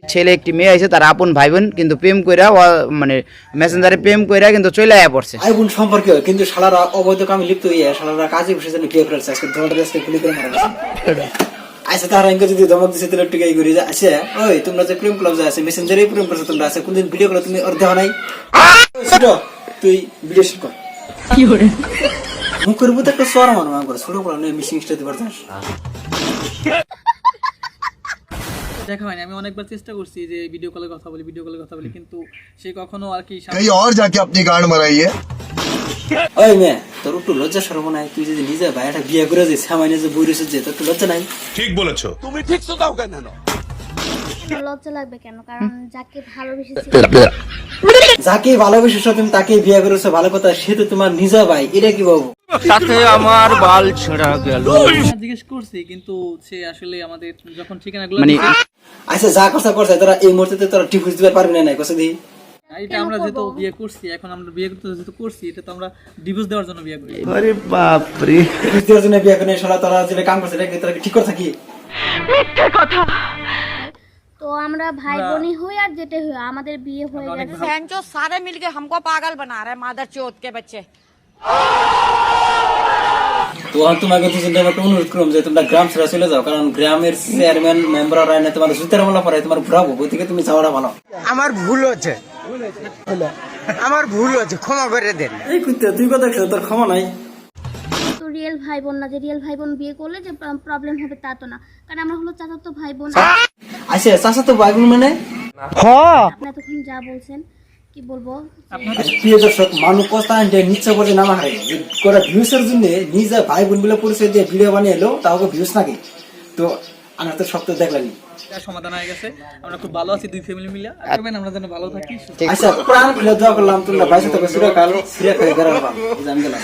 ছেলে একটি মেয়ে আছে তার আপন ভাই বোন কিন্তু প্রেম কইরা মানে মেসেঞ্জারে প্রেম কইরা কিন্তু চলে আয়া পড়ছে। ভাই বোন সম্পর্কে কিন্তু শালারা অবৈধ কামে লিপ্ত হইয়া শালারা কাজে বসে যেন বিয়ে করেছে আজকে ধোঁয়াটা আজকে গুলি করে মারা গেছে। আচ্ছা তারা ইনকে যদি ধমক দিছে তাহলে একটু গাই করি যে আচ্ছা ওই তোমরা যে প্রেম ক্লাব যে আছে মেসেঞ্জারে প্রেম করছো তোমরা আছে কোনদিন ভিডিও করে তুমি অর্ধেক নাই ছোট তুই ভিডিও শুট কর কি করে মুখের মধ্যে একটা সর মানো আমার ছোট বড় নয় মিশিং স্টাইল দিবার চাস দেখা হয়নি। আমি অনেকবার চেষ্টা করছি যে ভিডিও কলে কথা বলি কিন্তু সে কখনো আর কি कहीं और जाके अपनी गांड मराइए। ওই মেয়ে তোর একটু লজ্জা শরম নাই তুই যদি নিজে ভাইটা বিয়ে করে যে সামাইনে যে বইরেছ যে তোর একটু লজ্জা নাই? ঠিক বলেছো। লজ্জা লাগবে কেন? কারণ যাকে ভালোবেসেছি যাকে ভালোবেসেছো তুমি তাকে বিয়ে করেছো ভালো কথা, সে তো তোমার নিজা ভাই, এটা কি বাবু? জিজ্ঞেস করছি কিন্তু সে আসলে আমাদের যখন ঠিকানাগুলো মানে আচ্ছা যা কথা করছে তোরা এই মুহূর্তে তোরা ডিভোর্স দিতে পারবি না কথা দি এটা আমরা যেহেতু বিয়ে করছি, এখন আমরা বিয়ে করতে যেহেতু করছি, এটা তো আমরা ডিভোর্স দেওয়ার জন্য বিয়ে করি। ডিভোর্স দেওয়ার জন্য বিয়ে করে শালা তোরা যেটা কাম করছে এটা কি তোরা কি ঠিক করে থাকি? তো আমরা ভাই বোনই হই আর যেটা হই আমাদের বিয়ে হয়ে গেছে। बहन जो सारे मिलके हमको पागल बना रहे हैं मादर चौथ के बच्चे। তো আর তোমাকে দুজনকে একটা অনুরোধ করলাম যে তোমরা গ্রাম ছেড়ে চলে যাও, কারণ গ্রামের চেয়ারম্যান মেম্বাররা না তোমার জুতার মালা পরে তোমার ঘুরাবো, ওই থেকে তুমি যাওয়াটা ভালো। আমার ভুল হচ্ছে ক্ষমা করে দেন। এই কুত্তে তুই কথা খেলে তোর ক্ষমা নাই। তো রিয়েল ভাই বোন না, যে রিয়েল ভাই বোন বিয়ে করলে যে প্রবলেম হবে তা তো না, কারণ আমরা হলো চাচাতো ভাই বোন। আচ্ছা চাচা তো ভাই বোন মানে আপনি এতক্ষণ যা বলছেন কি বলবো, প্রিয় দর্শক মানুষ কথা নিচ্ছে বলে নামা হারে করে ভিউসের জন্য নিজে ভাই বোন গুলো পরিচয় দিয়ে ভিডিও বানিয়ে এলো তাও ভিউস নাকি, তো আমরা তো সব তো দেখলাম। এটা সমাধান হয়ে গেছে, আমরা খুব ভালো আছি দুই ফ্যামিলি মিলে। আসবেন আমরা যেন ভালো থাকি। আচ্ছা প্রাণ খুলে দোয়া করলাম তোমরা বাইসে তো সিরা খালো সিরা খাই গেলাম, আমি গেলাম।